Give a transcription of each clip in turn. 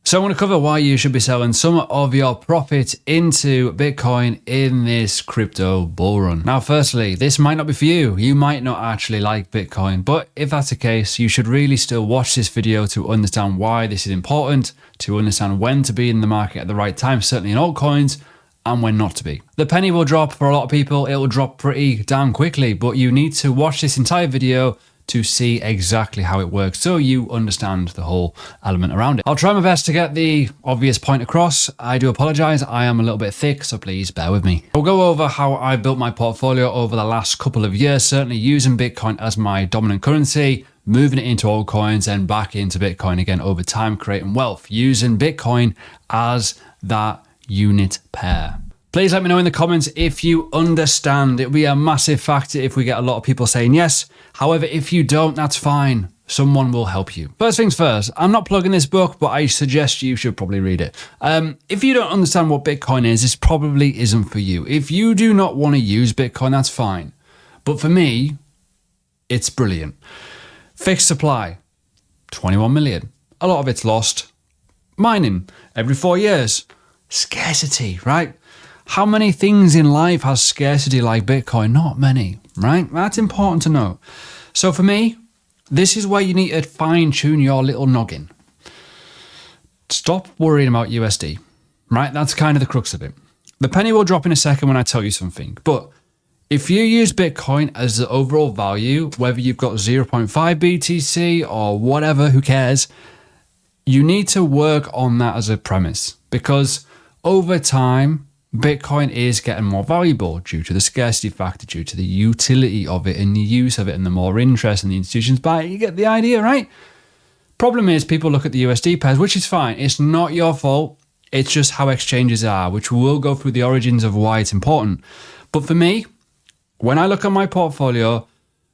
So I'm going to cover why you should be selling some of your profit into Bitcoin in this crypto bull run. Now, firstly, this might not be for you. You might not actually like Bitcoin, but if that's the case, you should really still watch this video to understand why this is important, to understand when to be in the market at the right time, certainly in altcoins, and when not to be. The penny will drop for a lot of people. It will drop pretty damn quickly, but you need to watch this entire video to see exactly how it works so you understand the whole element around it. I'll try my best to get the obvious point across. I do apologize, I am a little bit thick, so please bear with me. We'll go over how I built my portfolio over the last couple of years, certainly using Bitcoin as my dominant currency, moving it into altcoins and back into Bitcoin again over time, creating wealth, using Bitcoin as that unit pair. Please let me know in the comments if you understand. It'll be a massive factor if we get a lot of people saying yes. However, if you don't, that's fine. Someone will help you. First things first, I'm not plugging this book, but I suggest you should probably read it. If you don't understand what Bitcoin is, this probably isn't for you. If you do not want to use Bitcoin, that's fine. But for me, it's brilliant. Fixed supply, 21 million. A lot of it's lost. Mining, every 4 years. Scarcity, right? How many things in life has scarcity like Bitcoin? Not many, right? That's important to know. So for me, this is where you need to fine tune your little noggin. Stop worrying about USD, right? That's kind of the crux of it. The penny will drop in a second when I tell you something, but if you use Bitcoin as the overall value, whether you've got 0.5 BTC or whatever, who cares? You need to work on that as a premise because over time, Bitcoin is getting more valuable due to the scarcity factor, due to the utility of it and the use of it and the more interest in the institutions buy it. You get the idea, right? Problem is people look at the USD pairs, which is fine. It's not your fault. It's just how exchanges are, which we'll go through the origins of why it's important. But for me, when I look at my portfolio,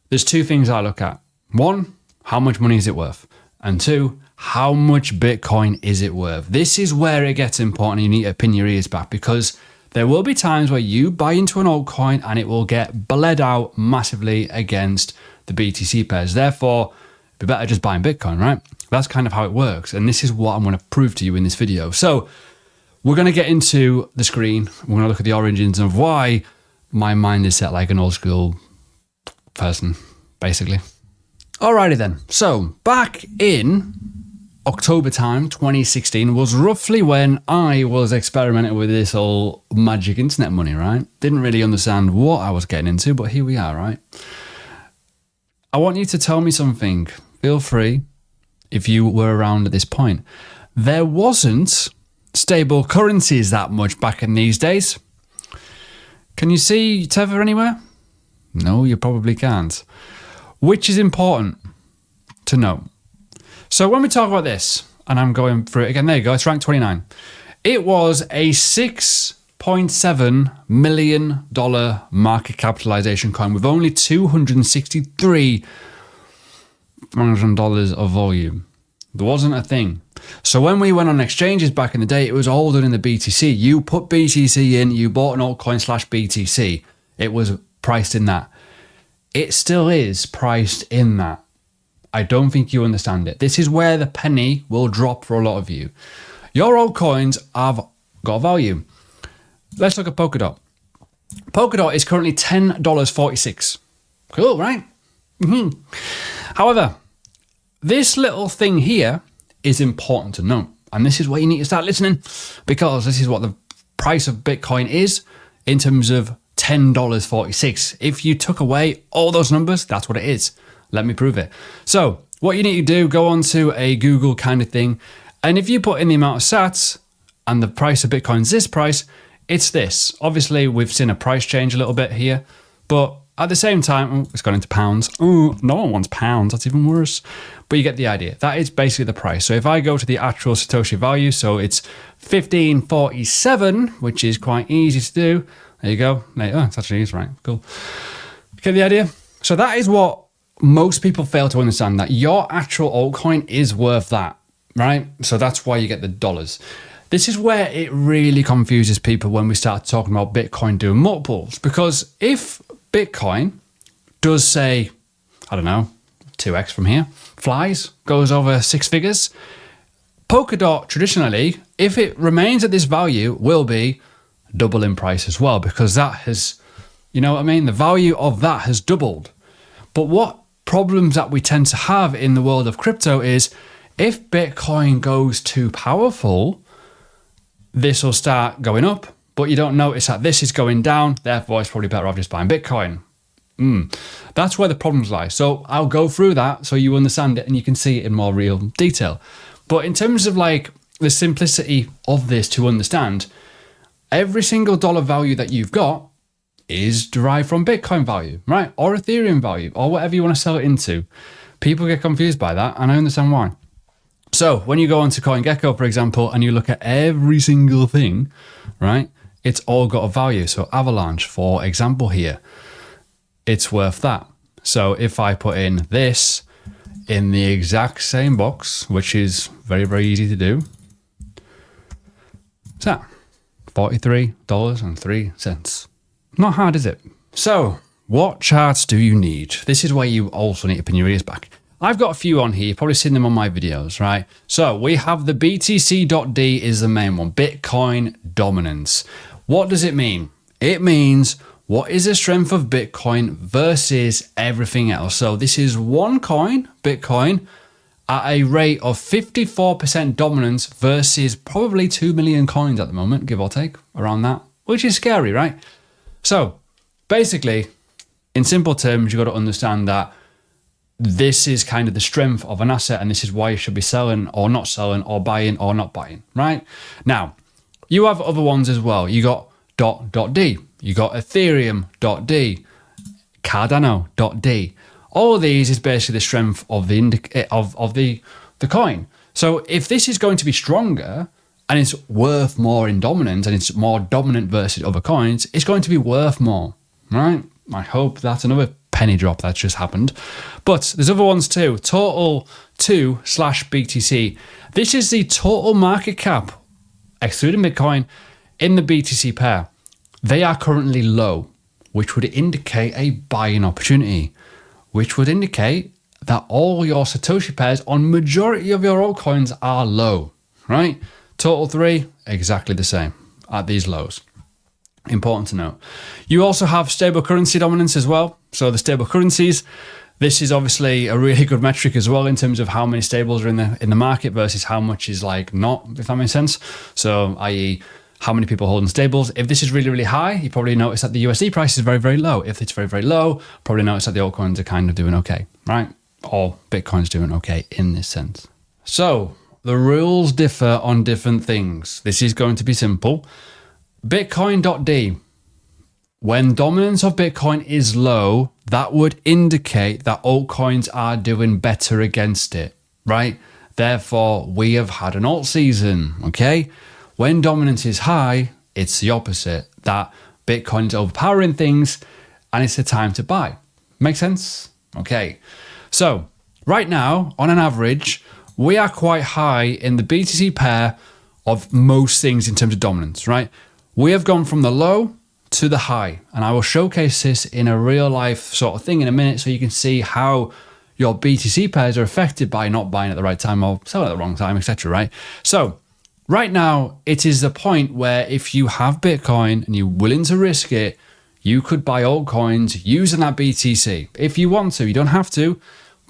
there's two things I look at. One, how much money is it worth? And two, how much Bitcoin is it worth? This is where it gets important. You need to pin your ears back because there will be times where you buy into an altcoin and it will get bled out massively against the BTC pairs. Therefore, it'd be better just buying Bitcoin, right? That's kind of how it works. And this is what I'm going to prove to you in this video. So we're going to get into the screen. We're going to look at the origins of why my mind is set like an old school person, basically. Alrighty then. So back in October time, 2016 was roughly when I was experimenting with this whole magic internet money, right? Didn't really understand what I was getting into, but here we are, right? I want you to tell me something. Feel free if you were around at this point. There wasn't stable currencies that much back in these days. Can you see Tether anywhere? No, you probably can't. Which is important to know. So when we talk about this, and I'm going through it again, there you go, it's ranked 29. It was a $6.7 million market capitalization coin with only $263 of volume. There wasn't a thing. So when we went on exchanges back in the day, it was all done in the BTC. You put BTC in, you bought an altcoin / BTC. It was priced in that. It still is priced in that. I don't think you understand it. This is where the penny will drop for a lot of you. Your altcoins have got value. Let's look at Polkadot. Polkadot is currently $10.46. Cool, right? However, this little thing here is important to know. And this is where you need to start listening because this is what the price of Bitcoin is in terms of $10.46. If you took away all those numbers, that's what it is. Let me prove it. So what you need to do, go on to a Google kind of thing. And if you put in the amount of sats and the price of Bitcoin's this price, it's this. Obviously, we've seen a price change a little bit here, but at the same time, it's gone into pounds. Oh, no one wants pounds. That's even worse. But you get the idea. That is basically the price. So if I go to the actual Satoshi value, so it's 1547, which is quite easy to do. There you go. Oh, it's actually easy, right? Cool. Get the idea? So that is what most people fail to understand, that your actual altcoin is worth that, right? So that's why you get the dollars. This is where it really confuses people when we start talking about Bitcoin doing multiples. Because if Bitcoin does say, I don't know, 2x from here, flies, goes over 6 figures, Polkadot traditionally, if it remains at this value, will be double in price as well, because that has, you know what I mean? The value of that has doubled. But what problems that we tend to have in the world of crypto is if Bitcoin goes too powerful, this will start going up, but you don't notice that this is going down. Therefore, it's probably better off just buying Bitcoin. That's where the problems lie. So I'll go through that so you understand it and you can see it in more real detail. But in terms of like the simplicity of this to understand, every single dollar value that you've got is derived from Bitcoin value, right? Or Ethereum value, or whatever you want to sell it into. People get confused by that, and I understand why. So when you go onto CoinGecko, for example, and you look at every single thing, right? It's all got a value. So Avalanche, for example here, it's worth that. So if I put in this in the exact same box, which is very, very easy to do, what's that? $43.03. Not hard, is it? So what charts do you need? This is where you also need to pin your ears back. I've got a few on here. You've probably seen them on my videos, right? So we have the BTC.D is the main one, Bitcoin dominance. What does it mean? It means what is the strength of Bitcoin versus everything else. So this is one coin, Bitcoin, at a rate of 54% dominance versus probably 2 million coins at the moment, give or take, around that, which is scary, right? So basically, in simple terms, you've got to understand that this is kind of the strength of an asset, and this is why you should be selling or not selling or buying or not buying, right? Now, you have other ones as well. You got .D, you got Ethereum.D, Cardano.D. All of these is basically the strength of the coin. So if this is going to be stronger and it's worth more in dominance and it's more dominant versus other coins, it's going to be worth more, right? I hope that's another penny drop that's just happened. But there's other ones too. Total 2/BTC. This is the total market cap, excluding Bitcoin, in the BTC pair. They are currently low, which would indicate a buying opportunity, which would indicate that all your Satoshi pairs on majority of your altcoins are low, right? Total 3, exactly the same at these lows. Important to note. You also have stable currency dominance as well. So the stable currencies, this is obviously a really good metric as well in terms of how many stables are in the market versus how much is like not, if that makes sense. So i.e. how many people holding stables. If this is really, really high, you probably notice that the USD price is very, very low. If it's very, very low, probably notice that the altcoins are kind of doing okay, right? Or Bitcoin's doing okay in this sense. So the rules differ on different things. This is going to be simple. Bitcoin.D. When dominance of Bitcoin is low, that would indicate that altcoins are doing better against it, right? Therefore, we have had an alt season, okay? When dominance is high, it's the opposite, that Bitcoin is overpowering things and it's the time to buy. Make sense? Okay. So right now, on an average, we are quite high in the BTC pair of most things in terms of dominance, right? We have gone from the low to the high, and I will showcase this in a real life sort of thing in a minute so you can see how your BTC pairs are affected by not buying at the right time or selling at the wrong time, etc., right? So right now, it is the point where if you have Bitcoin and you're willing to risk it, you could buy altcoins using that BTC. If you want to, you don't have to.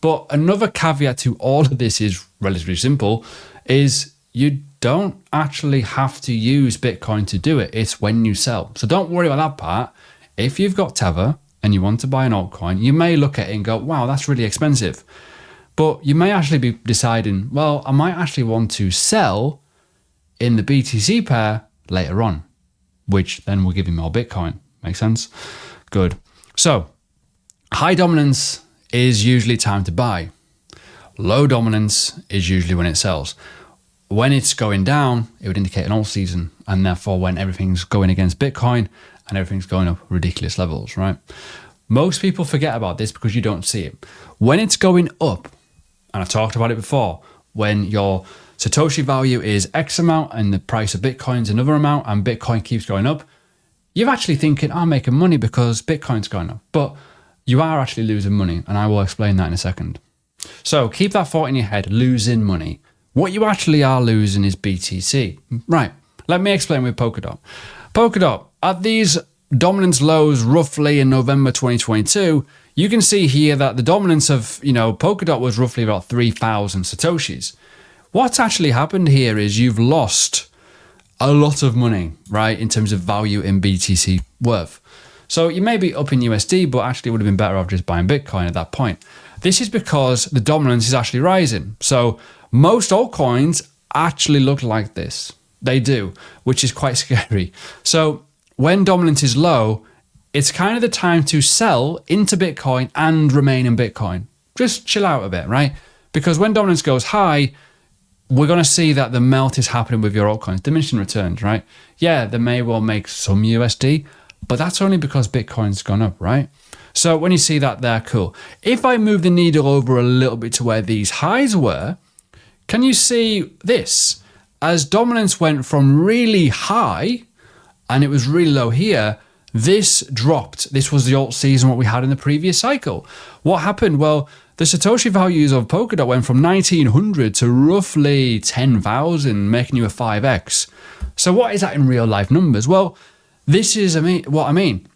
But another caveat to all of this is relatively simple, is you don't actually have to use Bitcoin to do it. It's when you sell. So don't worry about that part. If you've got Tether and you want to buy an altcoin, you may look at it and go, wow, that's really expensive. But you may actually be deciding, well, I might actually want to sell in the BTC pair later on, which then will give you more Bitcoin. Make sense? Good. So high dominance is usually time to buy. Low dominance is usually when it sells. When it's going down, it would indicate an alt season, and therefore when everything's going against Bitcoin and everything's going up ridiculous levels, right? Most people forget about this because you don't see it. When it's going up, and I talked about it before, when your Satoshi value is X amount and the price of Bitcoin is another amount and Bitcoin keeps going up, you're actually thinking, I'm making money because Bitcoin's going up. But you are actually losing money, and I will explain that in a second. So keep that thought in your head, losing money. what you actually are losing is BTC. Right, let me explain with Polkadot. Polkadot, at these dominance lows roughly in November 2022, you can see here that the dominance of, Polkadot was roughly about 3,000 Satoshis. What's actually happened here is you've lost a lot of money, right, in terms of value in BTC worth. So you may be up in USD, but actually would have been better off just buying Bitcoin at that point. This is because the dominance is actually rising. So most altcoins actually look like this. They do, which is quite scary. So when dominance is low, it's kind of the time to sell into Bitcoin and remain in Bitcoin. Just chill out a bit, right? Because when dominance goes high, we're going to see that the melt is happening with your altcoins, diminishing returns, right? Yeah, they may well make some USD, but that's only because Bitcoin's gone up, right? So when you see that there, cool. If I move the needle over a little bit to where these highs were, can you see this? As dominance went from really high and it was really low here, this dropped. This was the alt season, what we had in the previous cycle. What happened? Well, the Satoshi values of Polkadot went from 1,900 to roughly 10,000, making you a 5x. So what is that in real life numbers? Well, this is what I mean.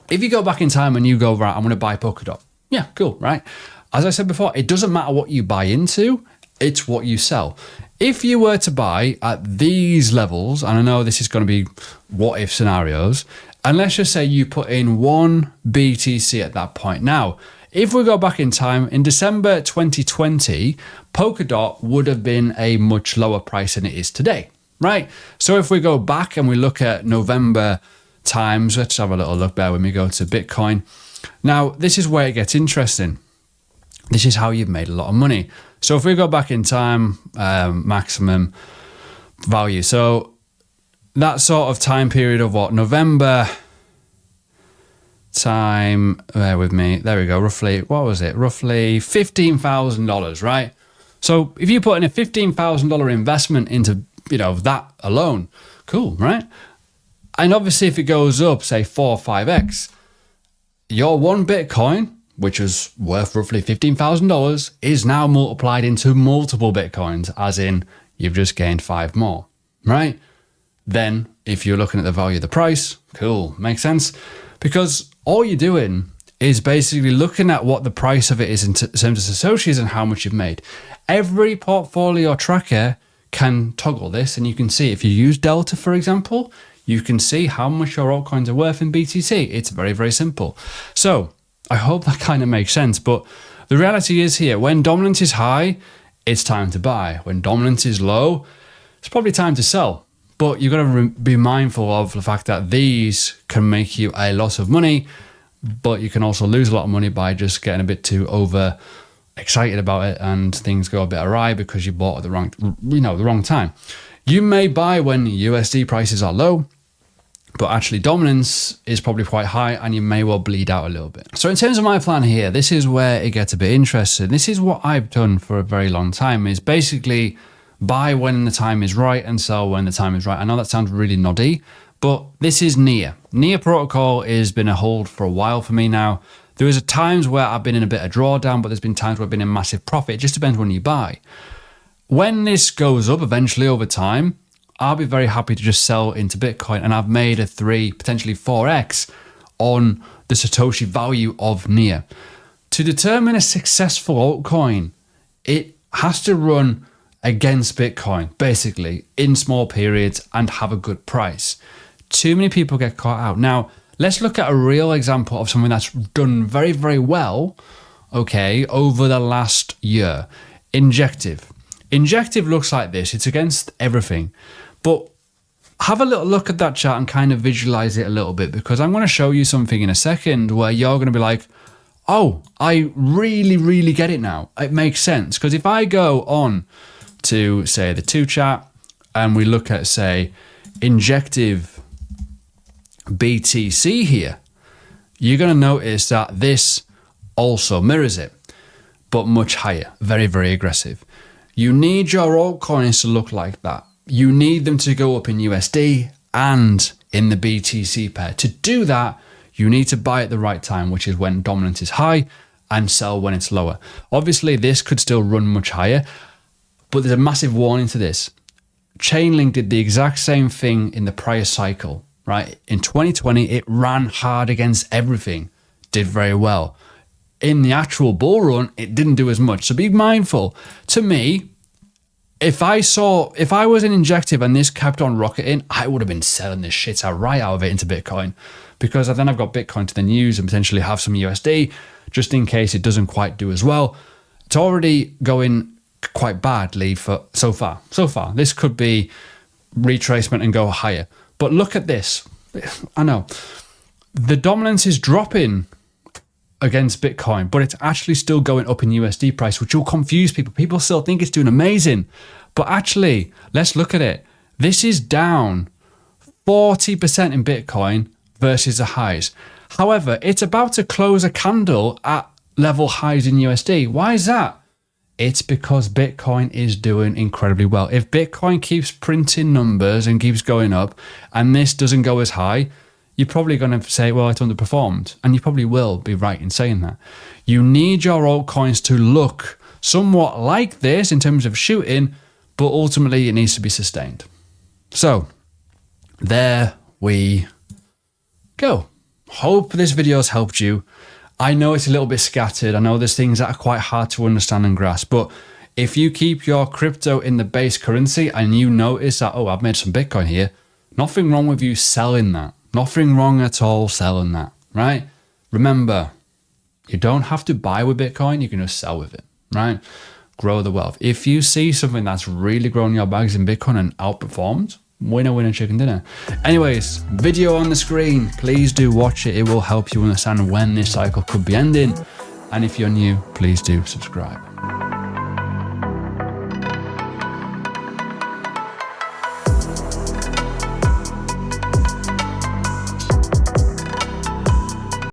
If you go back in time and you go, right, I'm going to buy Polkadot. Yeah, cool, right? As I said before, it doesn't matter what you buy into, it's what you sell. If you were to buy at these levels, and I know this is going to be what if scenarios, and let's just say you put in 1 BTC at that point. Now, if we go back in time, in December 2020, Polkadot would have been a much lower price than it is today, right? So if we go back and we look at November times, let's have a little look there when we go to Bitcoin. Now, this is where it gets interesting. This is how you've made a lot of money. So if we go back in time, maximum value. So that sort of time period of what? November time, bear with me. There we go. Roughly, what was it? Roughly $15,000, right? So if you put in a $15,000 investment into, that alone, cool, right? And obviously if it goes up, say 4 or 5x, your one Bitcoin, which was worth roughly $15,000, is now multiplied into multiple Bitcoins, as in you've just gained 5 more, right? Then if you're looking at the value of the price, cool, makes sense. Because all you're doing is basically looking at what the price of it is in terms of Satoshis and how much you've made. Every portfolio tracker can toggle this, and you can see if you use Delta, for example, you can see how much your altcoins are worth in BTC. It's very, very simple. So I hope that kind of makes sense. But the reality is here, when dominance is high, it's time to buy. When dominance is low, it's probably time to sell. But you've got to be mindful of the fact that these can make you a lot of money, but you can also lose a lot of money by just getting a bit too over excited about it and things go a bit awry because you bought at the wrong time. You may buy when USD prices are low, but actually dominance is probably quite high and you may well bleed out a little bit. So in terms of my plan here, this is where it gets a bit interesting. This is what I've done for a very long time, is basically buy when the time is right and sell when the time is right. I know that sounds really noddy, but this is NIA. NIA protocol has been a hold for a while for me now. There is times where I've been in a bit of drawdown, but there's been times where I've been in massive profit. It just depends when you buy. When this goes up eventually over time, I'll be very happy to just sell into Bitcoin, and I've made a 3, potentially 4x on the Satoshi value of NIA. To determine a successful altcoin, it has to run against Bitcoin, basically, in small periods and have a good price. Too many people get caught out. Now, let's look at a real example of something that's done very, very well, okay, over the last year. Injective. Injective looks like this. It's against everything. But have a little look at that chart and kind of visualize it a little bit, because I'm going to show you something in a second where you're going to be like, oh, I really, really get it now. It makes sense. Because if I go on to, say, the 2 chart and we look at, say, injective BTC here, you're going to notice that this also mirrors it, but much higher, very, very aggressive. You need your altcoins to look like that. You need them to go up in USD and in the BTC pair. To do that, you need to buy at the right time, which is when dominance is high, and sell when it's lower. Obviously, this could still run much higher. But there's a massive warning to this. Chainlink did the exact same thing in the prior cycle, right? In 2020, it ran hard against everything, did very well. In the actual bull run, it didn't do as much. So be mindful. To me, if I was an injective and this kept on rocketing, I would have been selling this shit right out of it into Bitcoin, because then I've got Bitcoin to then use and potentially have some USD just in case it doesn't quite do as well. It's already going quite badly for so far. This could be retracement and go higher. But look at this. I know the dominance is dropping against Bitcoin, but it's actually still going up in USD price, which will confuse people. People still think it's doing amazing, but actually, let's look at it. This is down 40% in Bitcoin versus the highs. However, it's about to close a candle at level highs in USD. Why is that? It's because Bitcoin is doing incredibly well. If Bitcoin keeps printing numbers and keeps going up and this doesn't go as high, you're probably going to say, well, it's underperformed. And you probably will be right in saying that. You need your altcoins to look somewhat like this in terms of shooting, but ultimately it needs to be sustained. So there we go. Hope this video has helped you. I know it's a little bit scattered. I know there's things that are quite hard to understand and grasp, but if you keep your crypto in the base currency and you notice that, oh, I've made some Bitcoin here, nothing wrong with you selling that. Nothing wrong at all selling that, right? Remember, you don't have to buy with Bitcoin. You can just sell with it, right? Grow the wealth. If you see something that's really grown your bags in Bitcoin and outperformed, winner, winner, chicken dinner. Anyways, video on the screen. Please do watch it. It will help you understand when this cycle could be ending. And if you're new, please do subscribe.